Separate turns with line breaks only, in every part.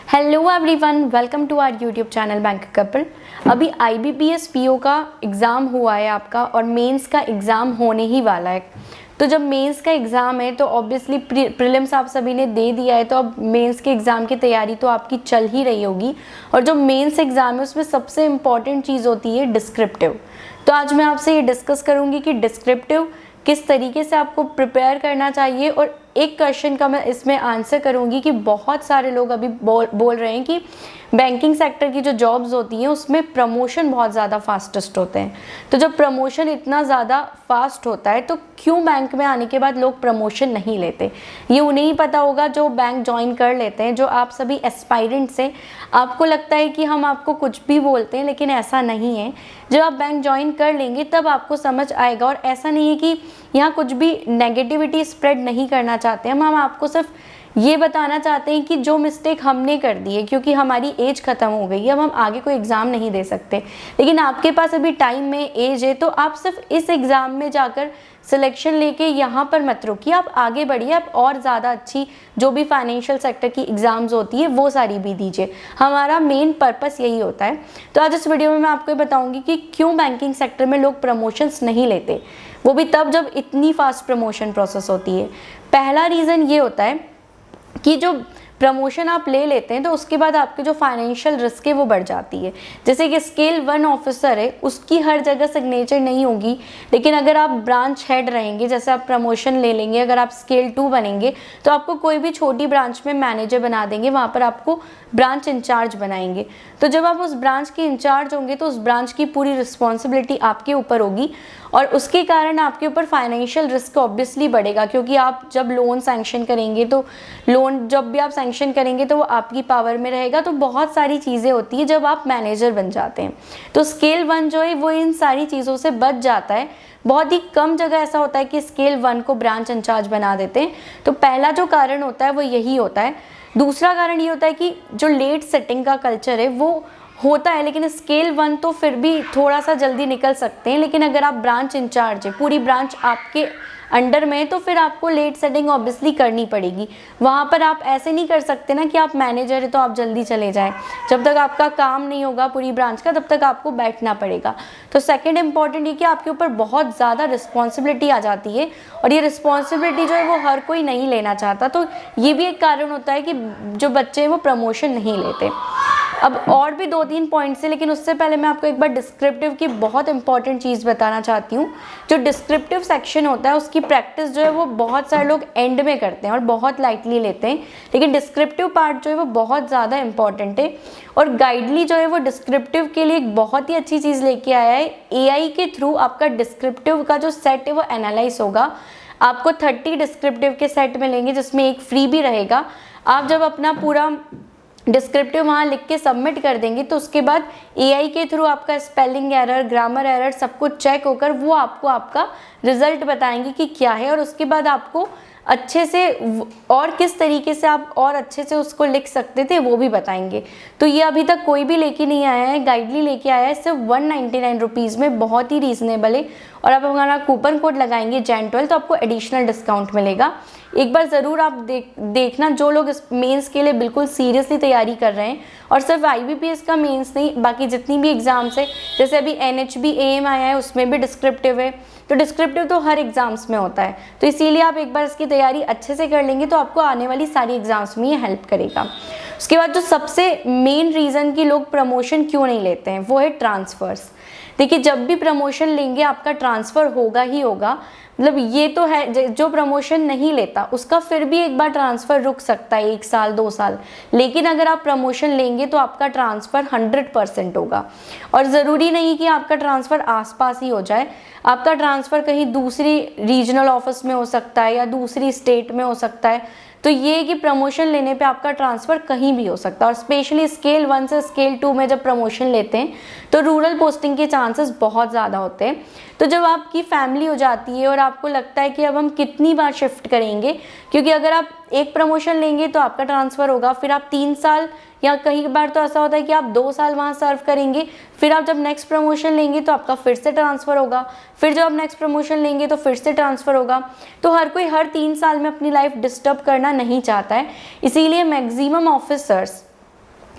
Hello everyone, welcome to our YouTube channel bank couple. अभी IBPS PO का exam हुआ है आपका और मेंस का एग्ज़ाम होने ही वाला है। तो जब मेंस का एग्ज़ाम है तो ऑब्वियसली प्रीलिम्स आप सभी ने दे दिया है, तो अब मेंस के एग्ज़ाम की तैयारी तो आपकी चल ही रही होगी। और जो मेंस एग्ज़ाम है उसमें सबसे इम्पॉर्टेंट चीज़ होती है डिस्क्रिप्टिव। तो आज मैं आपसे ये डिस्कस करूँगी कि डिस्क्रिप्टिव किस तरीके से आपको प्रिपेयर करना चाहिए। और एक क्वेश्चन का मैं इसमें आंसर करूंगी कि बहुत सारे लोग अभी बोल रहे हैं कि बैंकिंग सेक्टर की जो जॉब्स होती हैं उसमें प्रमोशन बहुत ज़्यादा फास्टेस्ट होते हैं। तो जब प्रमोशन इतना ज़्यादा फास्ट होता है तो क्यों बैंक में आने के बाद लोग प्रमोशन नहीं लेते? ये उन्हें ही पता होगा जो बैंक ज्वाइन कर लेते हैं। जो आप सभी एस्पायरेंट्स हैं, आपको लगता है कि हम आपको कुछ भी बोलते हैं, लेकिन ऐसा नहीं है। जब आप बैंक ज्वाइन कर लेंगे तब आपको समझ आएगा। और ऐसा नहीं है कि यहाँ कुछ भी नेगेटिविटी स्प्रेड नहीं करना चाहते हम आपको सिर्फ ये बताना चाहते हैं कि जो मिस्टेक हमने कर दी है, क्योंकि हमारी एज ख़त्म हो गई है, अब हम आगे कोई एग्ज़ाम नहीं दे सकते। लेकिन आपके पास अभी टाइम में एज है, तो आप सिर्फ इस एग्ज़ाम में जाकर सिलेक्शन लेके यहाँ पर मत रुकिए, आप आगे बढ़िए। आप और ज़्यादा अच्छी जो भी फाइनेंशियल सेक्टर की एग्ज़ाम्स होती है वो सारी भी दीजिए। हमारा मेन पर्पस यही होता है। तो आज इस वीडियो में मैं आपको बताऊँगी कि क्यों बैंकिंग सेक्टर में लोग प्रमोशंस नहीं लेते, वो भी तब जब इतनी फास्ट प्रमोशन प्रोसेस होती है। पहला रीज़न ये होता है कि जो प्रमोशन आप ले लेते हैं तो उसके बाद आपके जो फाइनेंशियल रिस्क है वो बढ़ जाती है। जैसे कि स्केल 1 ऑफिसर है, उसकी हर जगह सिग्नेचर नहीं होगी, लेकिन अगर आप ब्रांच हेड रहेंगे, जैसे आप प्रमोशन ले लेंगे, अगर आप स्केल 2 बनेंगे तो आपको कोई भी छोटी ब्रांच में मैनेजर बना देंगे, वहाँ पर आपको ब्रांच इंचार्ज बनाएंगे। तो जब आप उस ब्रांच के इंचार्ज होंगे तो उस ब्रांच की पूरी रिस्पॉन्सिबिलिटी आपके ऊपर होगी और उसके कारण आपके ऊपर फाइनेंशियल रिस्क ऑब्वियसली बढ़ेगा। क्योंकि आप जब लोन सैंक्शन करेंगे तो लोन जब भी आप सैंक्शन करेंगे तो वो आपकी पावर में रहेगा। तो बहुत सारी चीज़ें होती है जब आप मैनेजर बन जाते हैं। तो स्केल 1 जो है वो इन सारी चीज़ों से बच जाता है। बहुत ही कम जगह ऐसा होता है कि स्केल 1 को ब्रांच इंचार्ज बना देते हैं। तो पहला जो कारण होता है वो यही होता है। दूसरा कारण ये होता है कि जो लेट सेटिंग का कल्चर है वो होता है, लेकिन स्केल 1 तो फिर भी थोड़ा सा जल्दी निकल सकते हैं। लेकिन अगर आप ब्रांच इंचार्ज है, पूरी ब्रांच आपके अंडर में है, तो फिर आपको लेट सेटिंग ऑब्वियसली करनी पड़ेगी। वहाँ पर आप ऐसे नहीं कर सकते ना कि आप मैनेजर है तो आप जल्दी चले जाएं। जब तक आपका काम नहीं होगा पूरी ब्रांच का तब तक आपको बैठना पड़ेगा। तो सेकंड इम्पॉर्टेंट ये कि आपके ऊपर बहुत ज़्यादा रिस्पॉन्सिबिलिटी आ जाती है और ये रिस्पॉन्सिबिलिटी जो है वो हर कोई नहीं लेना चाहता। तो ये भी एक कारण होता है कि जो बच्चे हैं वो प्रमोशन नहीं लेते। अब और भी 2-3 पॉइंट्स हैं, लेकिन उससे पहले मैं आपको एक बार डिस्क्रिप्टिव की बहुत इंपॉर्टेंट चीज़ बताना चाहती हूँ। जो डिस्क्रिप्टिव सेक्शन होता है उसकी प्रैक्टिस जो है वो बहुत सारे लोग एंड में करते हैं और बहुत लाइटली लेते हैं, लेकिन डिस्क्रिप्टिव पार्ट जो है वो बहुत ज़्यादा इंपॉर्टेंट है। और गाइडली जो है वो डिस्क्रिप्टिव के लिए एक बहुत ही अच्छी चीज़ लेके आया है। AI के थ्रू आपका डिस्क्रिप्टिव का जो सेट है वो एनालाइज होगा। आपको 30 डिस्क्रिप्टिव के सेट मिलेंगे जिसमें एक फ्री भी रहेगा। आप जब अपना पूरा डिस्क्रिप्टिव वहाँ लिख के सबमिट कर देंगे तो उसके बाद AI के थ्रू आपका स्पेलिंग एरर, ग्रामर एरर सब कुछ चेक होकर वो आपको आपका रिजल्ट बताएंगे कि क्या है। और उसके बाद आपको अच्छे से और किस तरीके से आप और अच्छे से उसको लिख सकते थे वो भी बताएंगे। तो ये अभी तक कोई भी लेके नहीं आया है, गाइडली लेके आया है सिर्फ 199 रुपीज़ में, बहुत ही रीज़नेबल है। और आप हमारा कूपन कोड लगाएंगे JAN12 तो आपको एडिशनल डिस्काउंट मिलेगा। एक बार ज़रूर आप देखना, जो लोग इस मेंस के लिए बिल्कुल सीरियसली तैयारी कर रहे हैं। और सिर्फ IBPS का मेंस नहीं, बाकी जितनी भी एग्ज़ाम्स है, जैसे अभी NHB AM आया है उसमें भी डिस्क्रिप्टिव है। तो डिस्क्रिप्टिव तो हर एग्ज़ाम्स में होता है, तो इसीलिए आप एक बार इसकी तैयारी अच्छे से कर लेंगे तो आपको आने वाली सारी एग्ज़ाम्स में ये हेल्प करेगा। उसके बाद जो सबसे मेन रीज़न कि लोग प्रमोशन क्यों नहीं लेते हैं वो है ट्रांसफ़र्स। देखिए, जब भी प्रमोशन लेंगे आपका ट्रांसफ़र होगा ही होगा। मतलब ये तो है, जो प्रमोशन नहीं लेता उसका फिर भी एक बार ट्रांसफ़र रुक सकता है 1 साल 2 साल, लेकिन अगर आप प्रमोशन लेंगे तो आपका ट्रांसफ़र 100% होगा। और ज़रूरी नहीं कि आपका ट्रांसफ़र आसपास ही हो जाए, आपका ट्रांसफ़र कहीं दूसरी रीजनल ऑफिस में हो सकता है या दूसरी स्टेट में हो सकता है। तो ये कि प्रमोशन लेने पे आपका ट्रांसफ़र कहीं भी हो सकता है। और स्पेशली स्केल 1 से स्केल 2 में जब प्रमोशन लेते हैं तो रूरल पोस्टिंग के चांसेस बहुत ज़्यादा होते हैं। तो जब आपकी फैमिली हो जाती है और आपको लगता है कि अब हम कितनी बार शिफ्ट करेंगे, क्योंकि अगर आप एक प्रमोशन लेंगे तो आपका ट्रांसफ़र होगा, फिर आप 3 साल या कई बार तो ऐसा होता है कि आप 2 साल वहाँ सर्व करेंगे, फिर आप जब नेक्स्ट प्रमोशन लेंगे तो आपका फिर से ट्रांसफ़र होगा, फिर जब आप नेक्स्ट प्रमोशन लेंगे तो फिर से ट्रांसफ़र होगा। तो हर कोई हर 3 साल में अपनी लाइफ डिस्टर्ब करना नहीं चाहता है, इसीलिए maximum officers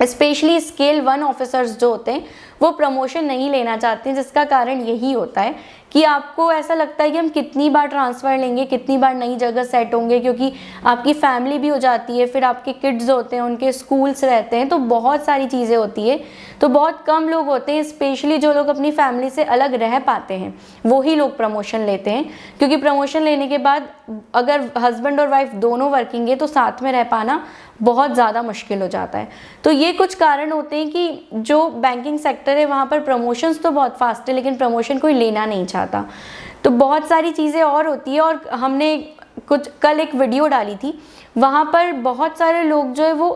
specially scale 1 officers जो होते हैं वो प्रमोशन नहीं लेना चाहते हैं, जिसका कारण यही होता है कि आपको ऐसा लगता है कि हम कितनी बार ट्रांसफ़र लेंगे, कितनी बार नई जगह सेट होंगे, क्योंकि आपकी फैमिली भी हो जाती है, फिर आपके किड्स होते हैं, उनके स्कूल्स रहते हैं, तो बहुत सारी चीज़ें होती है। तो बहुत कम लोग होते हैं, स्पेशली जो लोग अपनी फैमिली से अलग रह पाते हैं वो ही लोग प्रमोशन लेते हैं, क्योंकि प्रमोशन लेने के बाद अगर हस्बैंड और वाइफ दोनों वर्किंग है तो साथ में रह पाना बहुत ज़्यादा मुश्किल हो जाता है। तो ये कुछ कारण होते हैं कि जो बैंकिंग सेक्टर है वहाँ पर प्रमोशंस तो बहुत फास्ट है, लेकिन प्रमोशन कोई लेना नहीं चाहता। तो बहुत सारी चीज़ें और होती है, और हमने कल एक वीडियो डाली थी, वहाँ पर बहुत सारे लोग जो है वो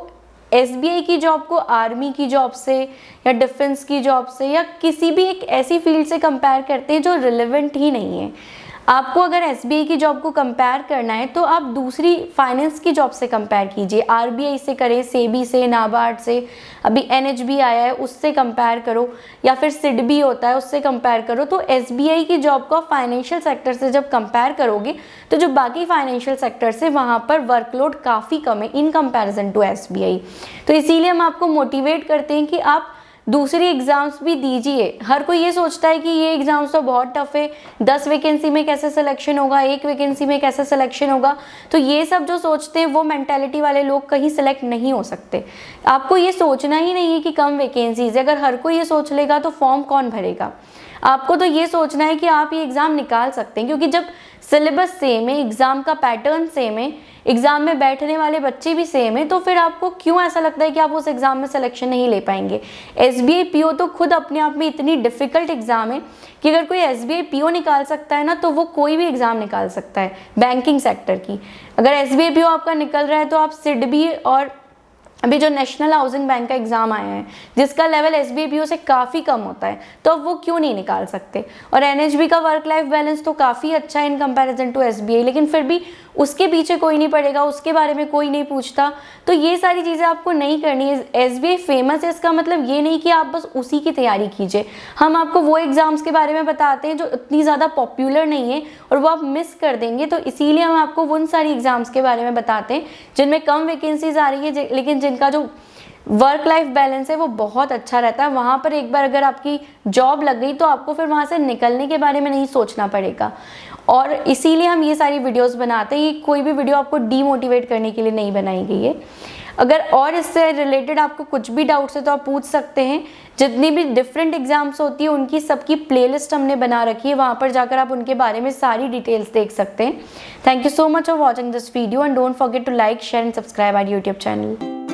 SBI की जॉब को आर्मी की जॉब से या डिफेंस की जॉब से या किसी भी एक ऐसी फील्ड से कंपेयर करते हैं जो रिलेवेंट ही नहीं है। आपको अगर SBI की जॉब को कंपेयर करना है तो आप दूसरी फाइनेंस की जॉब से कंपेयर कीजिए, RBI से करें, सेबी से, नाबार्ड से, अभी NHB आया है उससे कंपेयर करो, या फिर सिडबी होता है उससे कंपेयर करो। तो SBI की जॉब को फाइनेंशियल सेक्टर से जब कंपेयर करोगे तो जो बाकी फाइनेंशियल सेक्टर से वहाँ पर वर्कलोड काफ़ी कम है इन कंपेरिजन टू SBI। तो इसीलिए हम आपको मोटिवेट करते हैं कि आप दूसरी एग्ज़ाम्स भी दीजिए। हर कोई ये सोचता है कि ये एग्ज़ाम्स तो बहुत टफ है, 10 वैकेंसी में कैसे सिलेक्शन होगा, 1 वैकेंसी में कैसे सिलेक्शन होगा। तो ये सब जो सोचते हैं वो मेंटालिटी वाले लोग कहीं सिलेक्ट नहीं हो सकते। आपको ये सोचना ही नहीं है कि कम वैकेंसीज है, अगर हर कोई ये सोच लेगा तो फॉर्म कौन भरेगा। आपको तो ये सोचना है कि आप ये एग्ज़ाम निकाल सकते हैं, क्योंकि जब सिलेबस सेम है, एग्ज़ाम का पैटर्न सेम है, एग्ज़ाम में बैठने वाले बच्चे भी सेम है, तो फिर आपको क्यों ऐसा लगता है कि आप उस एग्ज़ाम में सिलेक्शन नहीं ले पाएंगे। SBI PO तो खुद अपने आप में इतनी डिफ़िकल्ट एग्ज़ाम है कि अगर कोई SBI PO निकाल सकता है ना, तो वो कोई भी एग्ज़ाम निकाल सकता है बैंकिंग सेक्टर की। अगर SBI PO आपका निकल रहा है तो आप सिडबी और अभी जो नेशनल हाउसिंग बैंक का एग्ज़ाम आया है जिसका लेवल SBI PO से काफ़ी कम होता है, तो अब वो क्यों नहीं निकाल सकते। और NHB का वर्क लाइफ बैलेंस तो काफ़ी अच्छा है इन कंपैरिजन टू SBI, लेकिन फिर भी उसके पीछे कोई नहीं पड़ेगा, उसके बारे में कोई नहीं पूछता। तो ये सारी चीज़ें आपको नहीं करनी है। SBI फेमस है इसका मतलब ये नहीं कि आप बस उसी की तैयारी कीजिए। हम आपको वो एग्ज़ाम्स के बारे में बताते हैं जो इतनी ज़्यादा पॉपुलर नहीं है और वो आप मिस कर देंगे, तो इसीलिए हम आपको उन सारी एग्ज़ाम्स के बारे में बताते हैं जिनमें कम वैकेंसीज आ रही है, लेकिन जिनका जो वर्क लाइफ बैलेंस है वो बहुत अच्छा रहता है। वहाँ पर एक बार अगर आपकी जॉब लग गई तो आपको फिर वहाँ से निकलने के बारे में नहीं सोचना पड़ेगा। और इसीलिए हम ये सारी वीडियोस बनाते हैं। ये कोई भी वीडियो आपको डीमोटिवेट करने के लिए नहीं बनाई गई है। अगर और इससे रिलेटेड आपको कुछ भी डाउट्स है तो आप पूछ सकते हैं। जितनी भी डिफरेंट एग्जाम्स होती है उनकी सबकी प्लेलिस्ट हमने बना रखी है, वहाँ पर जाकर आप उनके बारे में सारी डिटेल्स देख सकते हैं। Thank you so much for watching this video and don't forget to like, share and subscribe our YouTube channel.